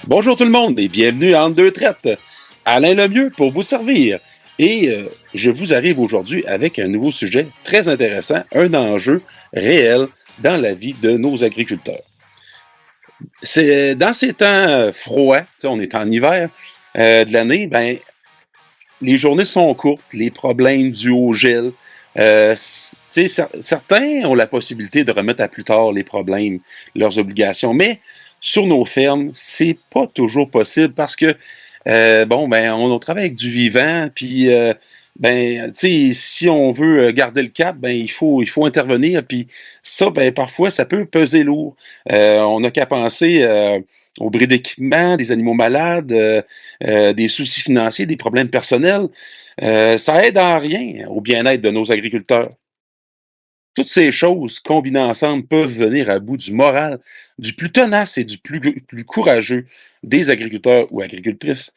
Bonjour tout le monde et bienvenue à Entre deux traites. Alain Lemieux pour vous servir. Et je vous arrive aujourd'hui avec un nouveau sujet très intéressant, un enjeu réel dans la vie de nos agriculteurs. C'est dans ces temps froids, on est en hiver de l'année, ben les journées sont courtes, les problèmes dus au gel. Certains ont la possibilité de remettre à plus tard les problèmes, leurs obligations, mais sur nos fermes, c'est pas toujours possible parce que on travaille avec du vivant, puis si on veut garder le cap, ben il faut intervenir, puis ça, ben parfois ça peut peser lourd. On n'a qu'à penser au bris d'équipement, des animaux malades, des soucis financiers, des problèmes personnels. Ça aide en rien au bien-être de nos agriculteurs. Toutes ces choses combinées ensemble peuvent venir à bout du moral du plus tenace et du plus courageux des agriculteurs ou agricultrices.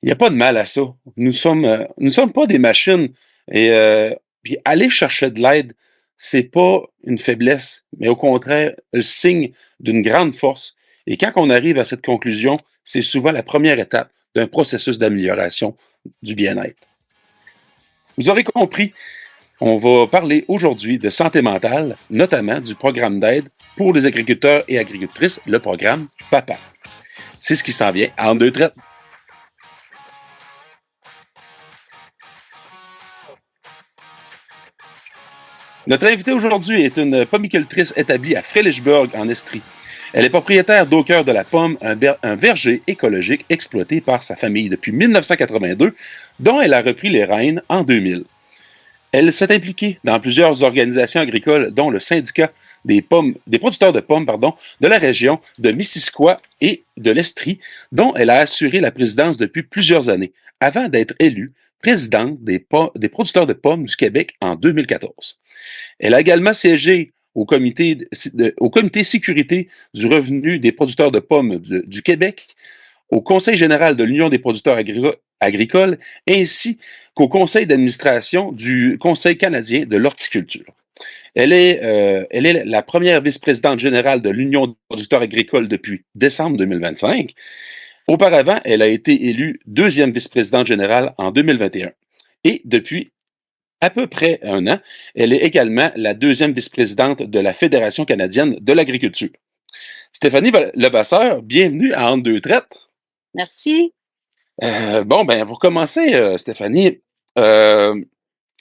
Il n'y a pas de mal à ça. Nous sommes pas des machines. Puis aller chercher de l'aide, c'est pas une faiblesse, mais au contraire, le signe d'une grande force. Et quand on arrive à cette conclusion, c'est souvent la première étape d'un processus d'amélioration du bien-être. Vous aurez compris, on va parler aujourd'hui de santé mentale, notamment du programme d'aide pour les agriculteurs et agricultrices, le programme PAPA. C'est ce qui s'en vient en deux traites. Notre invitée aujourd'hui est une pomicultrice établie à Frelichburg, en Estrie. Elle est propriétaire d'Au cœur de la pomme, un verger écologique exploité par sa famille depuis 1982, dont elle a repris les rênes en 2000. Elle s'est impliquée dans plusieurs organisations agricoles, dont le syndicat des producteurs de pommes, de la région de Missisquoi et de l'Estrie, dont elle a assuré la présidence depuis plusieurs années, avant d'être élue présidente des producteurs de pommes du Québec en 2014. Elle a également siégé au comité sécurité du revenu des producteurs de pommes du Québec, au Conseil général de l'Union des producteurs agricoles, ainsi qu'au conseil d'administration du Conseil canadien de l'horticulture. Elle est la première vice-présidente générale de l'Union des producteurs agricoles depuis décembre 2025. Auparavant, elle a été élue deuxième vice-présidente générale en 2021. Et depuis à peu près un an, elle est également la deuxième vice-présidente de la Fédération canadienne de l'agriculture. Stéphanie Levasseur, bienvenue à Entre deux traites. Merci. Pour commencer, Stéphanie, euh,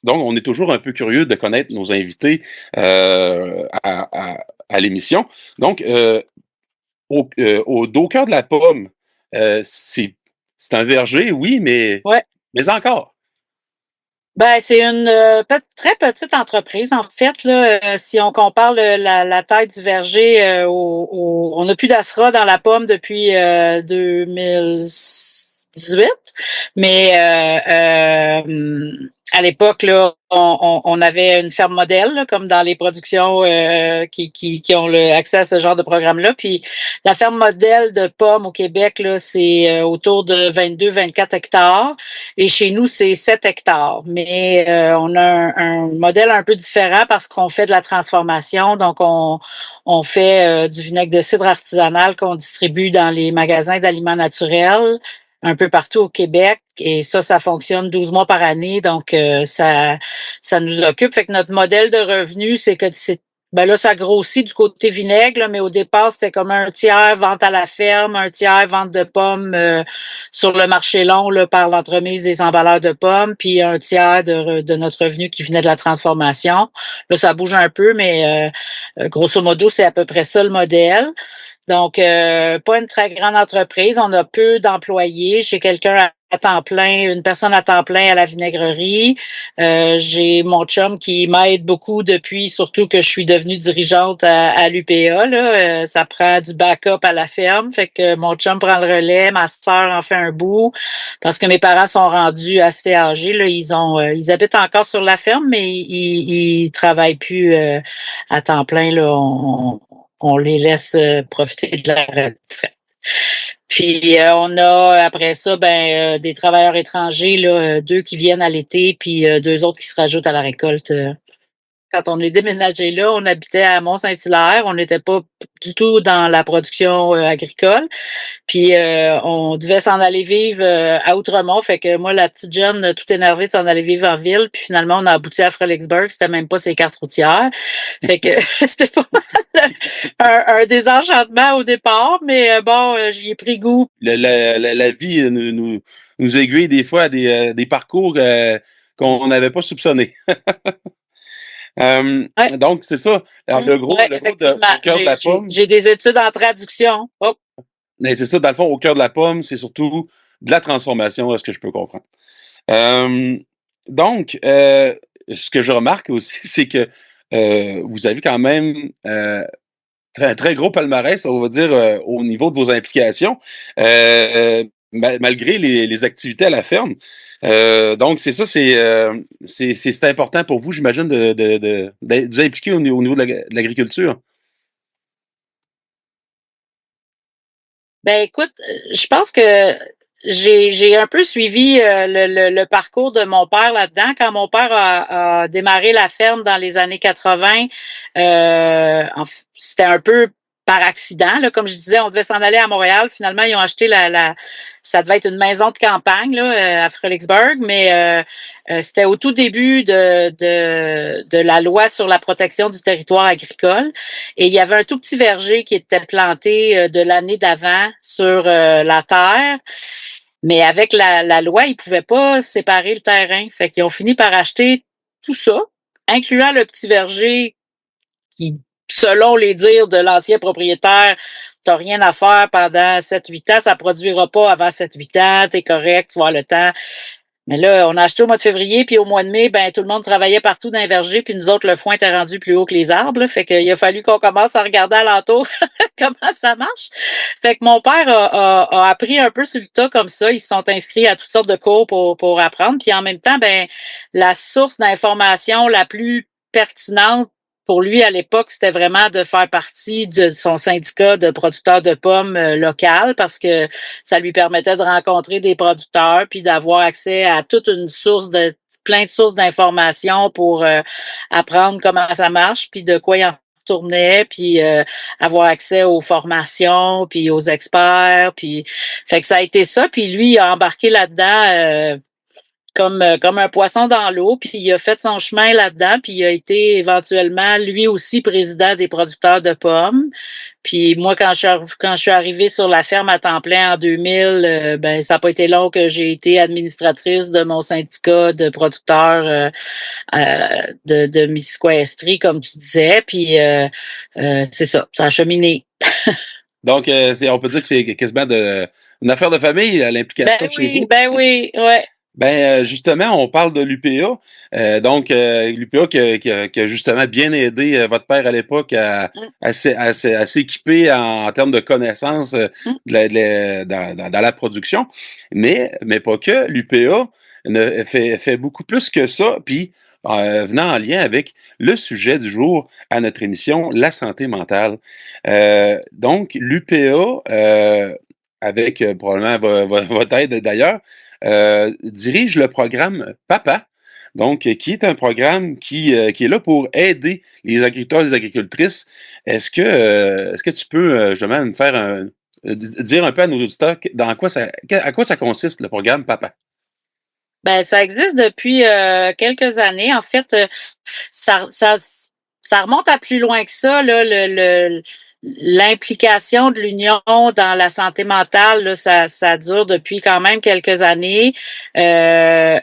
donc on est toujours un peu curieux de connaître nos invités à l'émission. Donc, au cœur de la pomme, c'est un verger, oui, Ouais. mais encore. C'est une très petite entreprise, en fait. Là, si on compare la taille du verger, on n'a plus d'ASRA dans la pomme depuis 2018. Mais à l'époque, là, on avait une ferme modèle, là, comme dans les productions qui ont accès à ce genre de programme-là. Puis la ferme modèle de pommes au Québec, là, c'est autour de 22-24 hectares. Et chez nous, c'est 7 hectares. Mais on a un modèle un peu différent parce qu'on fait de la transformation. Donc, on fait du vinaigre de cidre artisanal qu'on distribue dans les magasins d'aliments naturels un peu partout au Québec. Et ça fonctionne 12 mois par année. Donc, ça nous occupe. Fait que notre modèle de revenu, c'est que là, ça grossit du côté vinaigre, là, mais au départ, c'était comme un tiers vente à la ferme, un tiers vente de pommes sur le marché long là, par l'entremise des emballeurs de pommes, puis un tiers de notre revenu qui venait de la transformation. Là, ça bouge un peu, mais grosso modo, c'est à peu près ça le modèle. Donc, pas une très grande entreprise. On a peu d'employés. J'ai quelqu'un à temps plein, une personne à temps plein à la vinaigrerie. J'ai mon chum qui m'aide beaucoup depuis, surtout que je suis devenue dirigeante à l'UPA. Là. Ça prend du backup à la ferme. Fait que mon chum prend le relais, ma sœur en fait un bout. Parce que mes parents sont rendus assez âgés. Là. Ils habitent encore sur la ferme, mais ils travaillent plus à temps plein. Là. On les laisse profiter de la retraite. Puis on a après ça des travailleurs étrangers là, deux qui viennent à l'été puis deux autres qui se rajoutent à la récolte Quand on est déménagé là, on habitait à Mont-Saint-Hilaire. On n'était pas du tout dans la production agricole. Puis on devait s'en aller vivre à Outremont. Fait que moi, la petite jeune, tout énervée de s'en aller vivre en ville. Puis finalement, on a abouti à Fredericksburg. C'était même pas ses cartes routières. Fait que c'était pas mal un désenchantement au départ, mais bon, j'y ai pris goût. La vie nous aiguille des fois à des parcours qu'on n'avait pas soupçonnés. Ouais. Donc, c'est ça. Alors, Ouais, le gros effectivement. au cœur de la pomme, J'ai des études en traduction. Oh. mais c'est ça, dans le fond, au cœur de la pomme, c'est surtout de la transformation, à ce que je peux comprendre. Euh, donc, ce que je remarque aussi, c'est que vous avez quand même très, très gros palmarès, on va dire, au niveau de vos implications, malgré les activités à la ferme. Donc, c'est ça, c'est important pour vous, j'imagine, de vous impliquer au niveau de l'agriculture. Ben écoute, je pense que j'ai un peu suivi le parcours de mon père là-dedans. Quand mon père a démarré la ferme dans les années 80, c'était un peu par accident. Là, comme je disais, on devait s'en aller à Montréal. Finalement, ils ont acheté ça devait être une maison de campagne là, à Fredericksburg, mais c'était au tout début de la loi sur la protection du territoire agricole. Et il y avait un tout petit verger qui était planté de l'année d'avant sur la terre. Mais avec la loi, ils ne pouvaient pas séparer le terrain. Fait qu'ils ont fini par acheter tout ça, incluant le petit verger qui, selon les dires de l'ancien propriétaire, t'as rien à faire pendant 7-8 ans, ça produira pas avant 7-8 ans, t'es correct, tu vois le temps. Mais là, on a acheté au mois de février, puis au mois de mai, ben tout le monde travaillait partout dans les vergers, puis nous autres, le foin était rendu plus haut que les arbres. Là, fait qu'il a fallu qu'on commence à regarder alentour comment ça marche. Fait que mon père a appris un peu sur le tas comme ça. Ils se sont inscrits à toutes sortes de cours pour apprendre. Puis en même temps, ben la source d'information la plus pertinente pour lui, à l'époque, c'était vraiment de faire partie de son syndicat de producteurs de pommes local parce que ça lui permettait de rencontrer des producteurs puis d'avoir accès à toute une source de plein de sources d'informations pour apprendre comment ça marche puis de quoi il en retournait puis avoir accès aux formations puis aux experts puis fait que ça a été ça puis lui il a embarqué là-dedans comme un poisson dans l'eau, puis il a fait son chemin là-dedans, puis il a été éventuellement lui aussi président des producteurs de pommes. Puis moi, quand je suis arrivée sur la ferme à temps plein en 2000, ben ça n'a pas été long que j'ai été administratrice de mon syndicat de producteurs de Missisquoi-Estrie, comme tu disais. Puis c'est ça a cheminé. Donc, on peut dire que c'est quasiment une affaire de famille, l'implication chez vous. Ben oui, ouais. Ben justement, on parle de l'UPA. Donc, l'UPA qui a justement bien aidé votre père à l'époque Mm, à s'équiper en termes de connaissances mm. dans la production. Mais pas que. L'UPA fait beaucoup plus que ça. Puis, venant en lien avec le sujet du jour à notre émission, la santé mentale. Donc, l'UPA, avec probablement votre aide d'ailleurs, dirige le programme PAPA, donc qui est un programme qui est là pour aider les agriculteurs et les agricultrices. Est-ce que tu peux justement nous faire dire un peu à nos auditeurs à quoi ça consiste le programme PAPA? Ben, ça existe depuis quelques années. En fait, ça, ça, ça remonte à plus loin que ça, là, l'implication de l'Union dans la santé mentale, là, ça dure depuis quand même quelques années. Il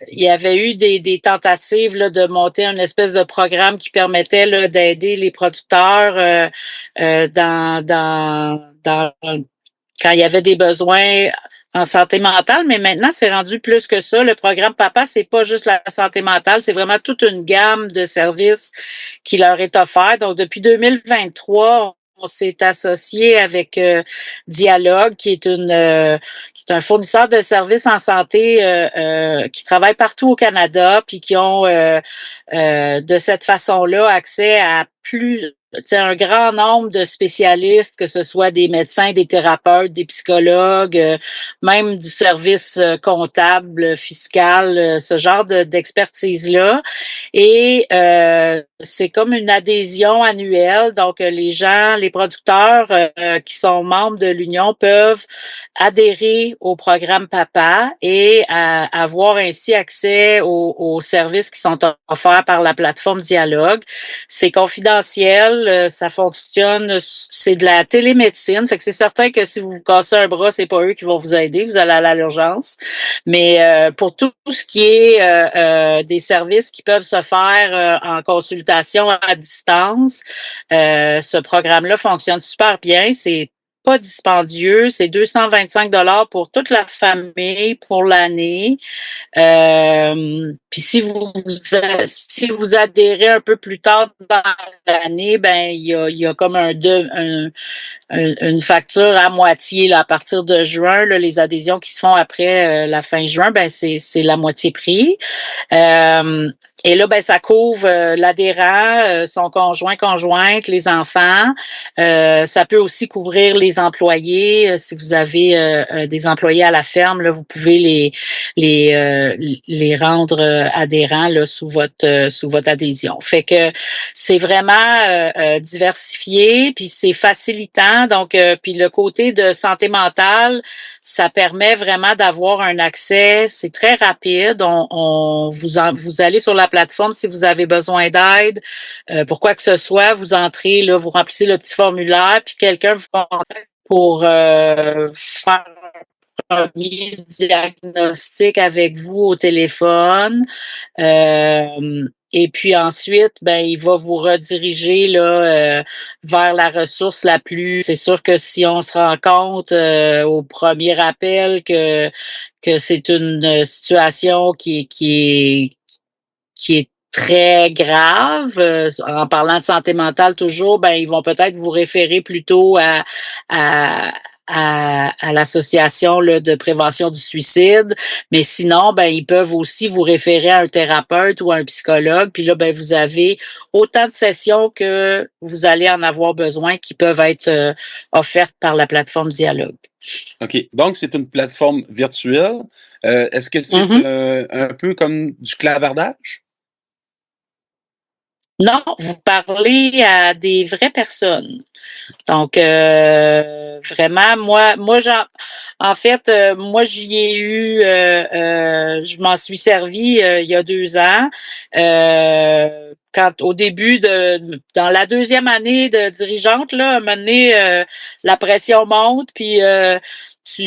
y avait eu des tentatives là, de monter une espèce de programme qui permettait là, d'aider les producteurs dans quand il y avait des besoins en santé mentale, mais maintenant, c'est rendu plus que ça. Le programme Papa, c'est pas juste la santé mentale, c'est vraiment toute une gamme de services qui leur est offert. Donc, depuis 2023, on s'est associé avec Dialogue, qui est un fournisseur de services en santé qui travaille partout au Canada, puis qui ont de cette façon-là accès à un grand nombre de spécialistes, que ce soit des médecins, des thérapeutes, des psychologues, même du service comptable, fiscal, ce genre d'expertise-là. Et c'est comme une adhésion annuelle. Donc, les producteurs qui sont membres de l'Union peuvent adhérer au programme PAPA et avoir ainsi accès aux services qui sont offerts par la plateforme Dialogue. C'est confidentiel, ça fonctionne, c'est de la télémédecine, fait que c'est certain que si vous vous cassez un bras, c'est pas eux qui vont vous aider, vous allez aller à l'urgence. Mais pour tout ce qui est des services qui peuvent se faire en consultation à distance, ce programme-là fonctionne super bien. C'est pas dispendieux, c'est 225 $ pour toute la famille pour l'année. Puis si vous adhérez un peu plus tard dans l'année, ben il y a comme une facture à moitié là, à partir de juin. Là, les adhésions qui se font après la fin juin, ben c'est la moitié prix. Et là, ben, ça couvre l'adhérent, son conjoint, conjointe, les enfants. Ça peut aussi couvrir les employés. Si vous avez des employés à la ferme, là, vous pouvez les rendre adhérents là, sous votre adhésion. Fait que c'est vraiment diversifié, puis c'est facilitant. Donc, puis le côté de santé mentale, ça permet vraiment d'avoir un accès. C'est très rapide. Vous allez sur la plateforme si vous avez besoin d'aide pour quoi que ce soit. Vous entrez là, vous remplissez le petit formulaire, puis quelqu'un vous contacte pour faire un premier diagnostic avec vous au téléphone. Et puis ensuite, ben il va vous rediriger là vers la ressource la plus. C'est sûr que si on se rend compte au premier appel que c'est une situation qui est très grave, en parlant de santé mentale toujours, ben ils vont peut-être vous référer plutôt à à l'association là, de prévention du suicide, mais sinon, ben ils peuvent aussi vous référer à un thérapeute ou à un psychologue, puis là, ben vous avez autant de sessions que vous allez en avoir besoin qui peuvent être offertes par la plateforme Dialogue. OK. Donc, c'est une plateforme virtuelle. Est-ce que c'est un peu comme du clavardage? Non, vous parlez à des vraies personnes. Donc, vraiment, en fait, moi, j'y ai eu, je m'en suis servi il y a 2 ans. Quand au début dans la deuxième année de dirigeante, là, à un moment donné, la pression monte, puis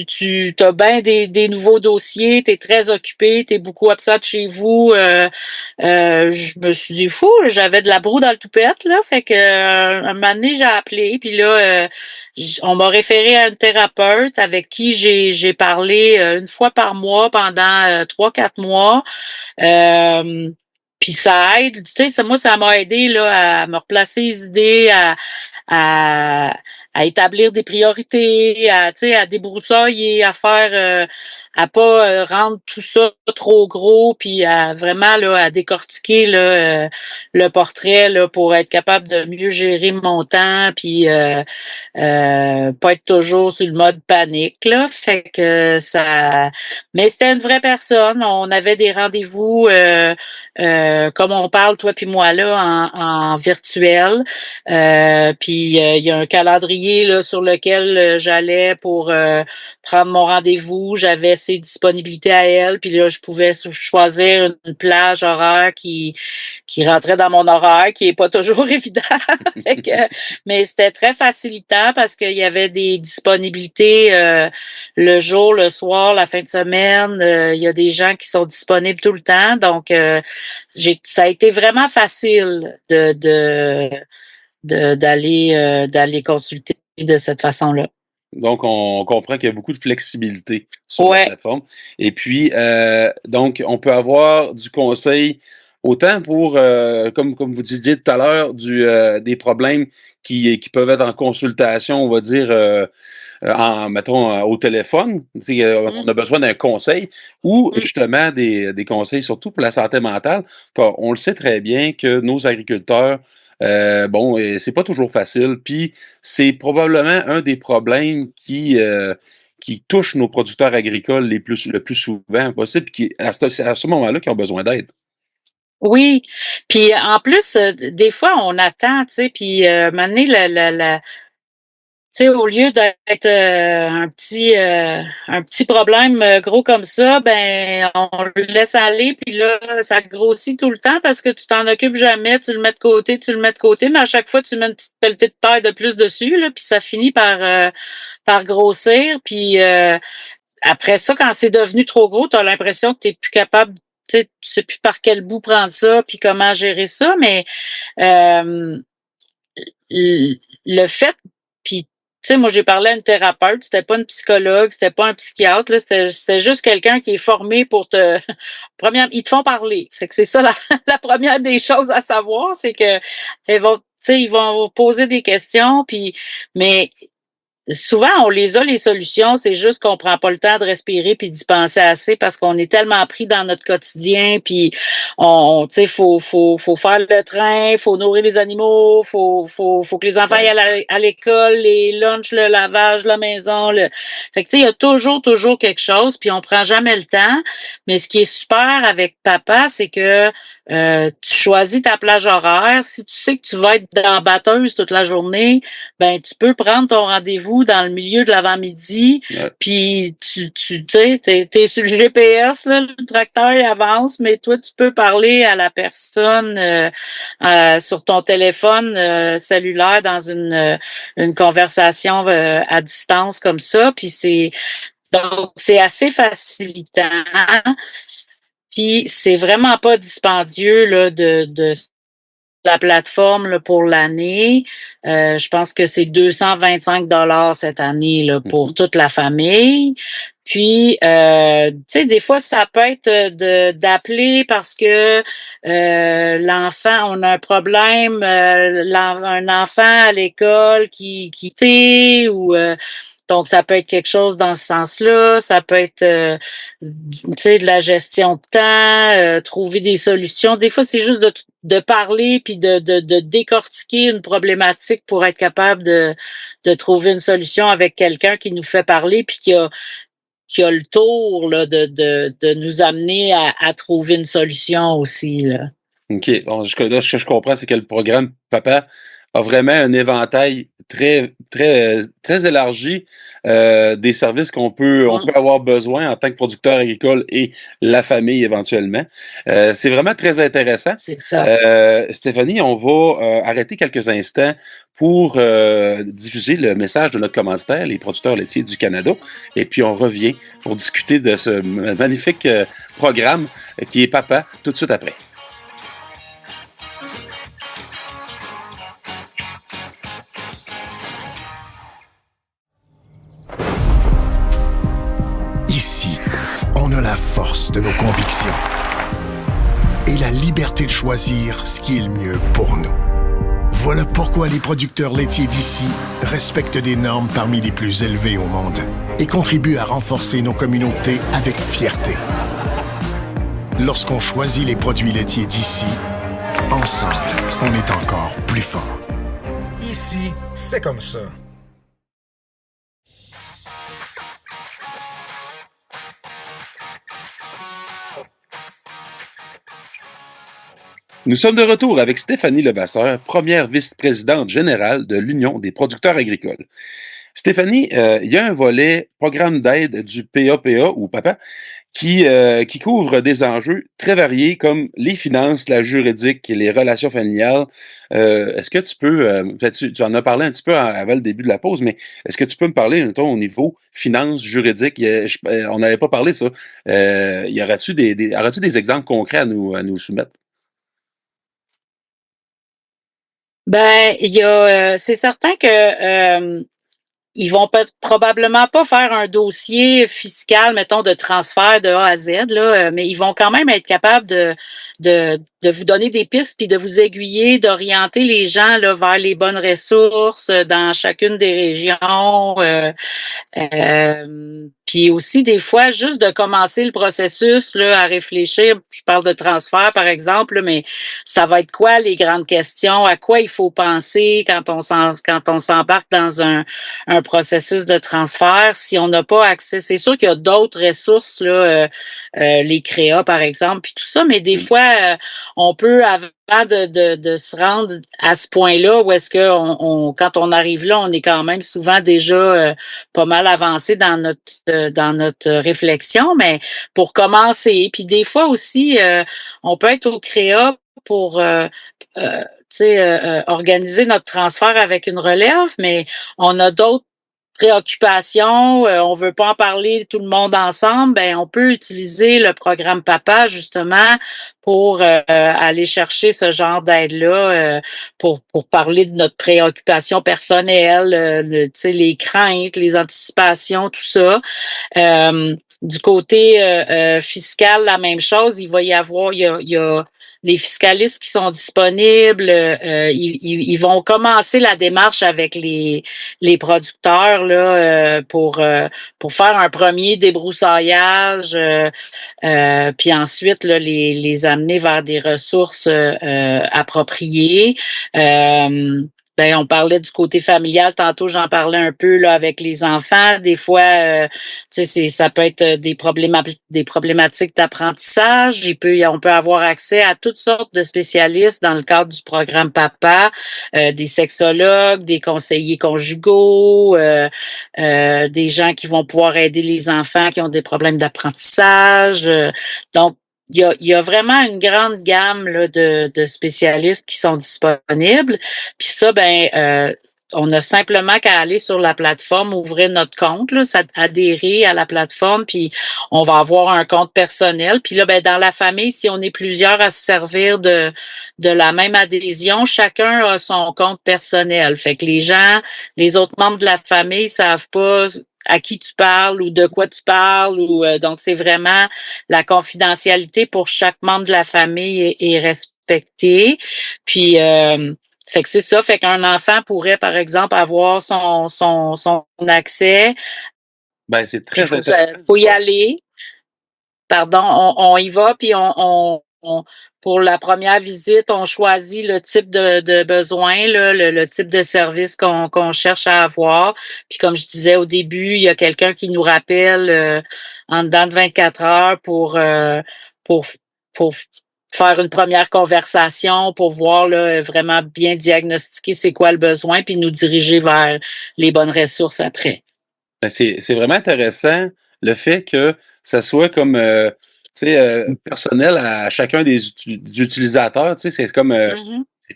tu as bien des nouveaux dossiers, tu es très occupé, tu es beaucoup absent de chez vous. Je me suis dit, fou, j'avais de la broue dans le toupette, là. Fait que un moment donné, j'ai appelé, puis là, on m'a référé à une thérapeute avec qui j'ai parlé une fois par mois pendant 3-4 mois. Puis ça aide, tu sais, moi, ça m'a aidé là, à me replacer les idées, à, à établir des priorités, tu sais, à débroussailler, à faire, à pas rendre tout ça trop gros, puis à vraiment là, à décortiquer là, le portrait là, pour être capable de mieux gérer mon temps, puis pas être toujours sur le mode panique là. Fait que ça, mais c'était une vraie personne. On avait des rendez-vous. Comme on parle, toi puis moi, là, en virtuel. Puis il y a un calendrier là, sur lequel j'allais pour prendre mon rendez-vous. J'avais ses disponibilités à elle, puis là, je pouvais choisir une plage horaire qui rentrait dans mon horaire, qui est pas toujours évident. Fait que, mais c'était très facilitant parce qu'il y avait des disponibilités le jour, le soir, la fin de semaine. Il y a des gens qui sont disponibles tout le temps. Donc, ça a été vraiment facile d'aller consulter de cette façon-là. Donc, on comprend qu'il y a beaucoup de flexibilité sur la Ouais. plateforme. Et puis, donc, on peut avoir du conseil autant pour, comme vous disiez tout à l'heure, des problèmes qui peuvent être en consultation, on va dire, mettons, au téléphone. On a besoin d'un conseil ou justement des conseils, surtout pour la santé mentale. On le sait très bien que nos agriculteurs Bon, c'est pas toujours facile. Puis c'est probablement un des problèmes qui touche nos producteurs agricoles le plus souvent possible, puis qui, à ce moment-là, qui ont besoin d'aide. Oui, puis en plus, des fois, on attend, tu sais, puis un moment donné, tu sais, au lieu d'être un petit problème gros comme ça, ben on le laisse aller, puis là, ça grossit tout le temps parce que tu t'en occupes jamais, tu le mets de côté, tu le mets de côté, mais à chaque fois, tu mets une petite pelletée de terre de plus dessus, là, puis ça finit par grossir, puis après ça, quand c'est devenu trop gros, tu as l'impression que tu n'es plus capable, tu sais plus par quel bout prendre ça, puis comment gérer ça, mais euh, le fait, puis tu sais, moi j'ai parlé à une thérapeute, c'était pas une psychologue, c'était pas un psychiatre, là, c'était juste quelqu'un qui est formé pour te première, ils te font parler. Fait que c'est ça la première des choses à savoir, c'est que ils vont, tu sais, ils vont poser des questions, puis mais souvent, on les a, les solutions, c'est juste qu'on prend pas le temps de respirer puis d'y penser assez parce qu'on est tellement pris dans notre quotidien, puis tu sais, faut faire le train, faut nourrir les animaux, faut que les enfants aillent à l'école, les lunchs, le lavage, la maison, fait que tu sais, il y a toujours quelque chose, puis on prend jamais le temps. Mais ce qui est super avec papa, c'est que tu choisis ta plage horaire. Si tu sais que tu vas être dans la batteuse toute la journée, ben tu peux prendre ton rendez-vous dans le milieu de l'avant-midi, Ouais. puis tu sais, t'es sur le GPS, là, le tracteur il avance, mais toi, tu peux parler à la personne sur ton téléphone cellulaire dans une conversation à distance comme ça, puis donc c'est assez facilitant. Puis c'est vraiment pas dispendieux là, de la plateforme là, pour l'année. Je pense que c'est 225 $ cette année là, pour toute la famille. Puis, tu sais, des fois, ça peut être d'appeler parce que l'enfant, on a un problème, un enfant à l'école qui ou donc, ça peut être quelque chose dans ce sens-là. Ça peut être, tu sais, de la gestion de temps, trouver des solutions. Des fois, c'est juste de parler puis de décortiquer une problématique pour être capable de trouver une solution avec quelqu'un qui nous fait parler puis qui a le tour là, de nous amener à trouver une solution aussi. Là. OK. Bon, là, ce que je comprends, c'est que le programme Papa a vraiment un éventail très élargi des services on peut avoir besoin en tant que producteur agricole et la famille éventuellement. C'est vraiment très intéressant. C'est ça. Stéphanie, on va arrêter quelques instants pour diffuser le message de notre commanditaire, les producteurs laitiers du Canada, et puis on revient pour discuter de ce magnifique programme qui est Papa tout de suite après. Ici, on a la force de nos convictions et la liberté de choisir ce qui est le mieux pour nous. Voilà pourquoi les producteurs laitiers d'ici respectent des normes parmi les plus élevées au monde et contribuent à renforcer nos communautés avec fierté. Lorsqu'on choisit les produits laitiers d'ici, ensemble, on est encore plus fort. Ici, c'est comme ça. Nous sommes de retour avec Stéphanie Levasseur, première vice-présidente générale de l'Union des producteurs agricoles. Stéphanie, il y a un volet programme d'aide du PAPA ou PAPA qui couvre des enjeux très variés comme les finances, la juridique et les relations familiales. Est-ce que tu peux, tu en as parlé un petit peu avant le début de la pause, mais est-ce que tu peux me parler, mettons, au niveau finances, juridique, on n'avait pas parlé ça. Y aurait-tu aurais-tu des exemples concrets à nous soumettre? Ben, c'est certain que ils vont probablement pas faire un dossier fiscal, mettons, de transfert de A à Z, là, mais ils vont quand même être capables de vous donner des pistes puis de vous aiguiller, d'orienter les gens là, vers les bonnes ressources dans chacune des régions. Puis aussi, des fois, juste de commencer le processus là, à réfléchir, je parle de transfert, par exemple, là, mais ça va être quoi les grandes questions? À quoi il faut penser quand on s'embarque dans un processus de transfert? Si on n'a pas accès, c'est sûr qu'il y a d'autres ressources, là, les créas, par exemple, puis tout ça, mais des fois, on peut, avant de se rendre à ce point-là, où est-ce que quand on arrive là, on est quand même souvent déjà pas mal avancé dans notre réflexion, mais pour commencer, puis des fois aussi, on peut être au créa pour organiser notre transfert avec une relève, mais on a d'autres préoccupations, on veut pas en parler tout le monde ensemble, ben on peut utiliser le programme Papa justement pour aller chercher ce genre d'aide-là, pour parler de notre préoccupation personnelle, tu sais, les craintes, les anticipations, tout ça. Du côté fiscal, la même chose. Il va y avoir, il y a les fiscalistes qui sont disponibles. Ils vont commencer la démarche avec les producteurs là pour faire un premier débroussaillage, puis ensuite là, les amener vers des ressources appropriées. On parlait du côté familial, tantôt j'en parlais un peu là avec les enfants. Des fois, ça peut être des problématiques d'apprentissage. On peut avoir accès à toutes sortes de spécialistes dans le cadre du programme Papa, des sexologues, des conseillers conjugaux, des gens qui vont pouvoir aider les enfants qui ont des problèmes d'apprentissage. Donc, il y a vraiment une grande gamme là, de spécialistes qui sont disponibles. Puis ça, on a simplement qu'à aller sur la plateforme, ouvrir notre compte, là, adhérer à la plateforme, puis on va avoir un compte personnel. Puis là, dans la famille, si on est plusieurs à se servir de la même adhésion, chacun a son compte personnel. Fait que les autres membres de la famille savent pas à qui tu parles ou de quoi tu parles donc c'est vraiment la confidentialité pour chaque membre de la famille est respectée. Puis fait que c'est ça, fait qu'un enfant pourrait par exemple avoir son accès. Ben c'est très intéressant. Faut y aller. Pardon, on y va puis pour la première visite, on choisit le type de besoin, là, le type de service qu'on cherche à avoir. Puis comme je disais au début, il y a quelqu'un qui nous rappelle en dedans de 24 heures pour pour faire une première conversation, pour voir là, vraiment bien diagnostiquer c'est quoi le besoin, puis nous diriger vers les bonnes ressources après. Ben, c'est vraiment intéressant le fait que ça soit comme personnel à chacun des utilisateurs. C'est comme c'est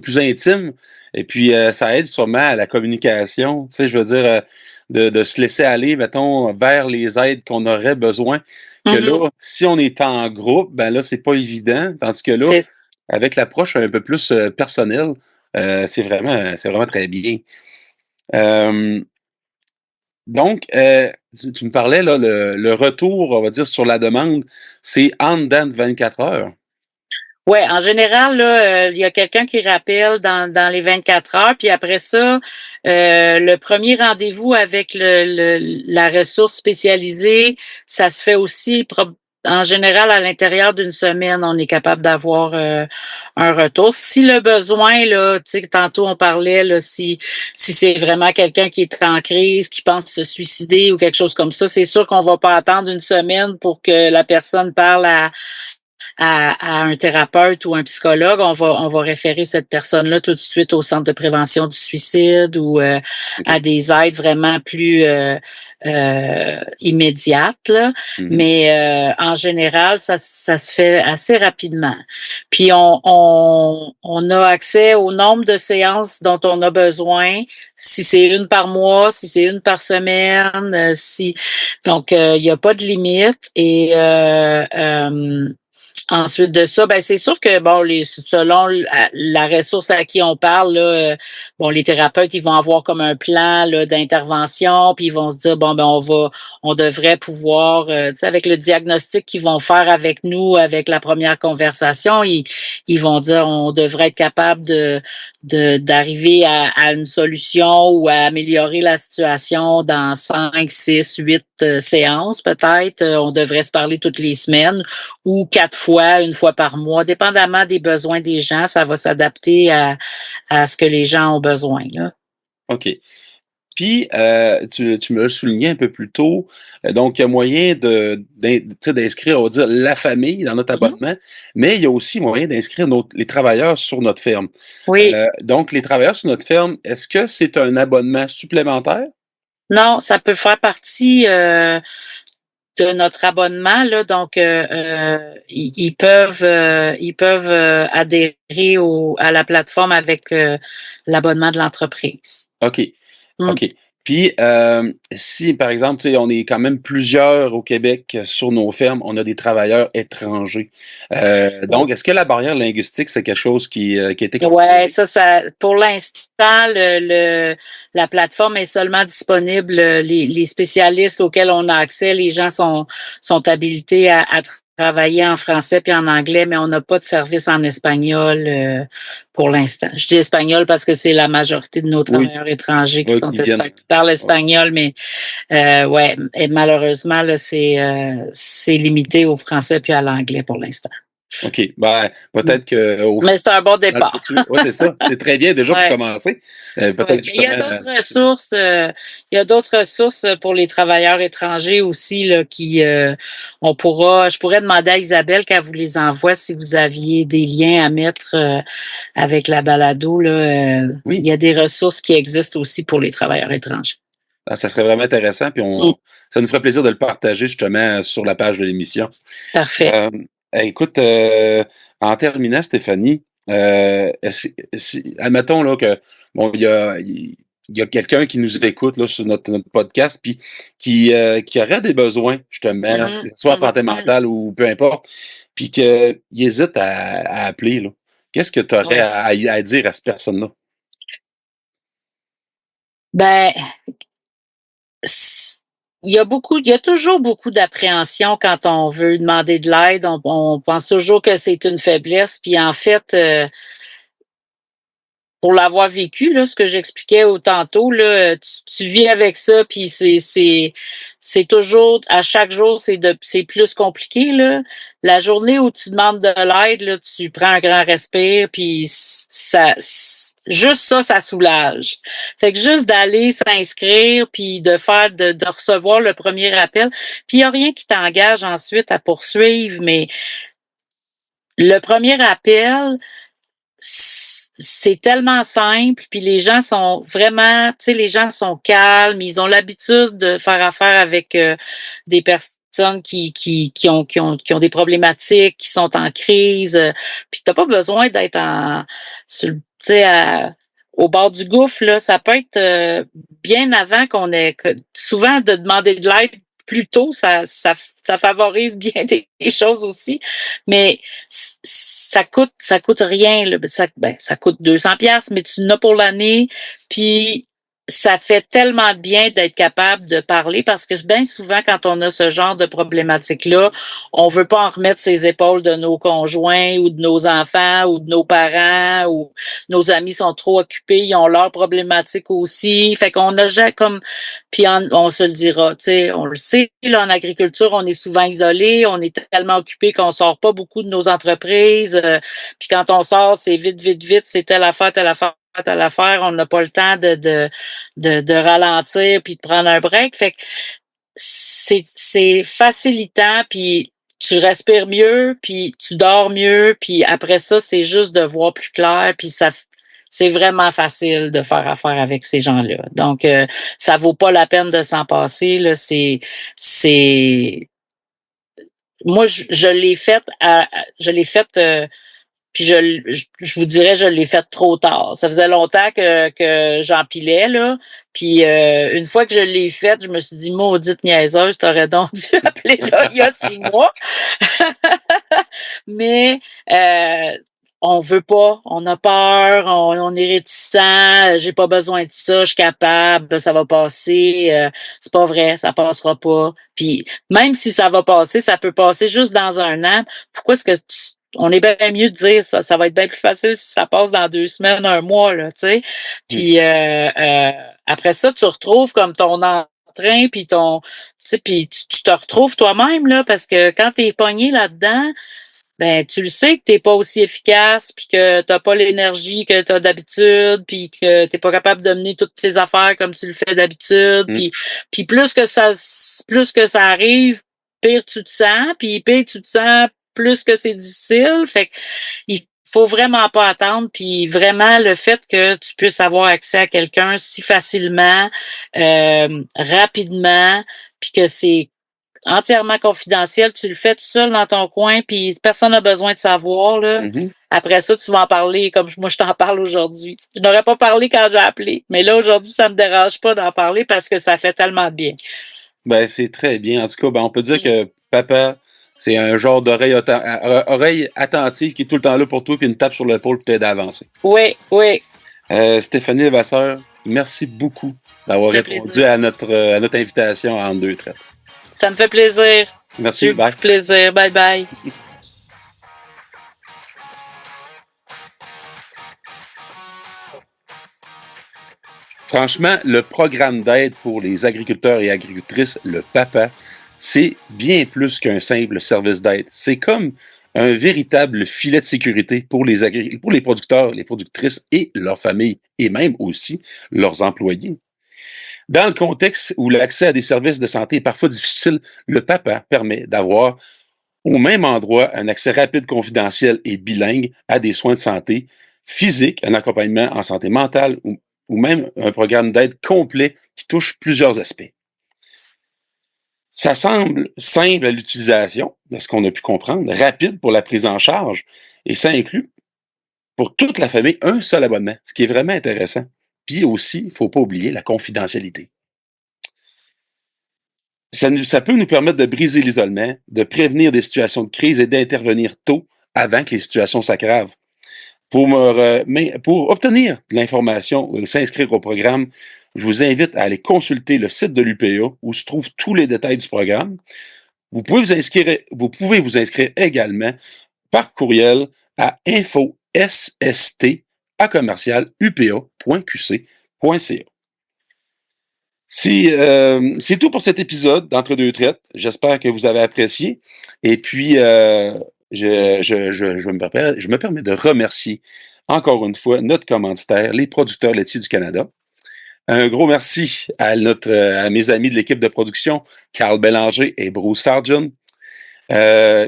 plus intime. Et puis ça aide sûrement à la communication. Je veux dire, de se laisser aller, mettons, vers les aides qu'on aurait besoin. Que là, si on est en groupe, ben là, c'est pas évident. Tandis que là, avec l'approche un peu plus personnelle, c'est vraiment très bien. Donc, tu me parlais, là, le retour, on va dire, sur la demande, c'est en dedans de 24 heures. Ouais, en général, là, il y a quelqu'un qui rappelle dans les 24 heures, puis après ça, le premier rendez-vous avec la ressource spécialisée, ça se fait aussi en général à l'intérieur d'une semaine, on est capable d'avoir un retour. Si le besoin, là, tu sais, tantôt on parlait, là, si c'est vraiment quelqu'un qui est en crise, qui pense se suicider ou quelque chose comme ça, c'est sûr qu'on va pas attendre une semaine pour que la personne parle à un thérapeute ou un psychologue, on va référer cette personne-là tout de suite au centre de prévention du suicide ou à des aides vraiment plus immédiates. Là. Mais en général, ça se fait assez rapidement. Puis on a accès au nombre de séances dont on a besoin, si c'est une par mois, si c'est une par semaine, donc il n'y a pas de limite et Ensuite de ça, ben c'est sûr que bon, selon la ressource à qui on parle, là, bon, les thérapeutes, ils vont avoir comme un plan là, d'intervention, puis ils vont se dire bon ben on devrait pouvoir, tu sais, avec le diagnostic qu'ils vont faire avec nous, avec la première conversation, ils vont dire on devrait être capable d'arriver à une solution ou à améliorer la situation dans 5, 6, 8 séances peut-être. On devrait se parler toutes les semaines ou 4 fois, une fois par mois, dépendamment des besoins des gens, ça va s'adapter à ce que les gens ont besoin, là. OK. Puis, tu me l'as souligné un peu plus tôt, donc il y a moyen tu sais, d'inscrire, on va dire, la famille dans notre Mhm. abonnement, mais il y a aussi moyen d'inscrire les travailleurs sur notre ferme. Oui. Donc, les travailleurs sur notre ferme, est-ce que c'est un abonnement supplémentaire? Non, ça peut faire partie de notre abonnement, là. Donc, ils peuvent adhérer à la plateforme avec l'abonnement de l'entreprise. OK. Mm. OK. Puis, si, par exemple, tu sais, on est quand même plusieurs au Québec sur nos fermes, on a des travailleurs étrangers. Donc, est-ce que la barrière linguistique, c'est quelque chose qui a été Ouais, considéré? ça, pour l'instant, la plateforme est seulement disponible. Les spécialistes auxquels on a accès, les gens sont habilités à travailler en français puis en anglais, mais on n'a pas de service en espagnol pour l'instant. Je dis espagnol parce que c'est la majorité de nos Oui, travailleurs étrangers oui, qui viennent. qui parlent Ouais. espagnol, mais ouais, et malheureusement, là, c'est limité au français puis à l'anglais pour l'instant. OK. Ben, peut-être que Mais c'est un bon dans le départ. futur. Oui, c'est ça. C'est très bien déjà pour Ouais. commencer. Ouais. Peut-être Mais il y a justement. d'autres ressources, il y a d'autres ressources pour les travailleurs étrangers aussi là, je pourrais demander à Isabelle qu'elle vous les envoie si vous aviez des liens à mettre avec la balado là. Il Oui, y a des ressources qui existent aussi pour les travailleurs étrangers. ça serait vraiment intéressant. Puis Mm. ça nous ferait plaisir de le partager justement sur la page de l'émission. Parfait. Euh, Écoute, en terminant, Stéphanie, admettons là, que bon, il y a quelqu'un qui nous écoute là, sur notre podcast, puis qui aurait des besoins, justement, que Mhm, ce soit en santé mhm. mentale ou peu importe, puis qu'il hésite à appeler. Là. Qu'est-ce que tu aurais Ouais. à dire à cette personne-là? Ben, il y a toujours beaucoup d'appréhension quand on veut demander de l'aide. On pense toujours que c'est une faiblesse, puis en fait, pour l'avoir vécu, là, ce que j'expliquais au tantôt, là, tu vis avec ça, puis c'est toujours, à chaque jour, c'est plus compliqué, là. La journée où tu demandes de l'aide, là, tu prends un grand respire, puis juste ça, ça soulage. Fait que juste d'aller s'inscrire, puis de recevoir le premier appel, puis il n'y a rien qui t'engage ensuite à poursuivre, mais le premier appel, c'est tellement simple, puis les gens sont vraiment, tu sais, les gens sont calmes, ils ont l'habitude de faire affaire avec des personnes qui ont des problématiques, qui sont en crise, puis t'as pas besoin d'être tu sais, au bord du gouffre, là, ça peut être bien avant souvent de demander de l'aide plus tôt, ça favorise bien des choses aussi, mais ça coûte rien là. Ça coûte 200 pièces mais tu n'as pour l'année puis ça fait tellement de bien d'être capable de parler parce que bien souvent quand on a ce genre de problématique là, on veut pas en remettre ses épaules de nos conjoints ou de nos enfants ou de nos parents ou nos amis sont trop occupés, ils ont leurs problématiques aussi. Fait qu'on a déjà comme puis on se le dira, tu sais, on le sait, là, en agriculture, on est souvent isolé, on est tellement occupé qu'on sort pas beaucoup de nos entreprises. Puis quand on sort, c'est vite, vite, vite, c'est telle affaire, telle affaire, telle affaire. On n'a pas le temps de ralentir puis de prendre un break. Fait que c'est facilitant, puis tu respires mieux, puis tu dors mieux, puis après ça, c'est juste de voir plus clair, puis c'est vraiment facile de faire affaire avec ces gens-là. Donc, ça vaut pas la peine de s'en passer. Là, c'est, moi, je l'ai fait, je l'ai fait Puis je vous dirais, je l'ai fait trop tard. Ça faisait longtemps que j'empilais, là. Puis une fois que je l'ai faite, je me suis dit, maudite niaiseuse, t'aurais donc dû appeler là il y a 6 mois. Mais on veut pas, on a peur, on est réticent, j'ai pas besoin de ça, je suis capable, ça va passer, c'est pas vrai, ça passera pas. Puis même si ça va passer, ça peut passer juste dans un an. Pourquoi est-ce que on est bien mieux de dire ça va être bien plus facile si ça passe dans 2 semaines, 1 mois, là, tu sais. Puis après ça, tu retrouves comme ton entrain, puis ton, tu sais, puis tu te retrouves toi-même, là, parce que quand t'es pogné là-dedans, ben tu le sais que t'es pas aussi efficace, puis que t'as pas l'énergie que t'as d'habitude, puis que t'es pas capable de mener toutes tes affaires comme tu le fais d'habitude, puis plus que ça arrive, pire tu te sens, puis pire tu te sens, plus que c'est difficile. Fait que il faut vraiment pas attendre, puis vraiment le fait que tu puisses avoir accès à quelqu'un si facilement, rapidement, puis que c'est entièrement confidentiel, tu le fais tout seul dans ton coin, puis personne n'a besoin de savoir, là. Après ça, tu vas en parler comme moi je t'en parle aujourd'hui. Je n'aurais pas parlé quand j'ai appelé, mais là, aujourd'hui, ça me dérange pas d'en parler parce que ça fait tellement de bien. Ben, c'est très bien. En tout cas, ben, on peut dire que papa, c'est un genre oreille attentive qui est tout le temps là pour toi, puis une tape sur l'épaule pour t'aider à avancer. Oui. Stéphanie Levasseur, merci beaucoup d'avoir répondu à notre invitation à Entre deux traites. Ça me fait plaisir. Merci, bye. Plaisir. Bye bye. Franchement, le programme d'aide pour les agriculteurs et agricultrices, le PAPA, c'est bien plus qu'un simple service d'aide. C'est comme un véritable filet de sécurité pour les producteurs, les productrices et leurs familles, et même aussi leurs employés. Dans le contexte où l'accès à des services de santé est parfois difficile, le PAPA permet d'avoir au même endroit un accès rapide, confidentiel et bilingue à des soins de santé physique, un accompagnement en santé mentale ou même un programme d'aide complet qui touche plusieurs aspects. Ça semble simple à l'utilisation, de ce qu'on a pu comprendre, rapide pour la prise en charge, et ça inclut pour toute la famille un seul abonnement, ce qui est vraiment intéressant. Puis aussi, il ne faut pas oublier la confidentialité. Ça peut nous permettre de briser l'isolement, de prévenir des situations de crise et d'intervenir tôt avant que les situations s'aggravent. Pour obtenir de l'information ou s'inscrire au programme, je vous invite à aller consulter le site de l'UPA où se trouvent tous les détails du programme. Vous pouvez vous inscrire également par courriel à info.sst@upa.qc.ca. C'est tout pour cet épisode d'Entre deux traites. J'espère que vous avez apprécié. Et puis, je me permets de remercier encore une fois notre commanditaire, les producteurs laitiers du Canada. Un gros merci à mes amis de l'équipe de production, Carl Bélanger et Bruce Sargent.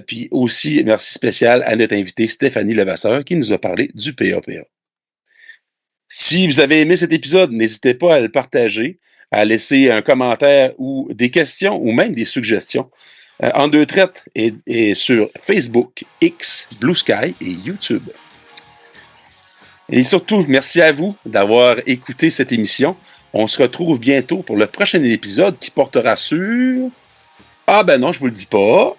Puis aussi, merci spécial à notre invitée Stéphanie Levasseur qui nous a parlé du PAPA. Si vous avez aimé cet épisode, n'hésitez pas à le partager, à laisser un commentaire ou des questions ou même des suggestions. En deux traites et sur Facebook, X, Blue Sky et YouTube. Et surtout, merci à vous d'avoir écouté cette émission. On se retrouve bientôt pour le prochain épisode qui portera sur... Ah ben non, je vous le dis pas.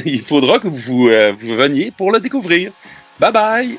Il faudra que vous veniez pour le découvrir. Bye bye!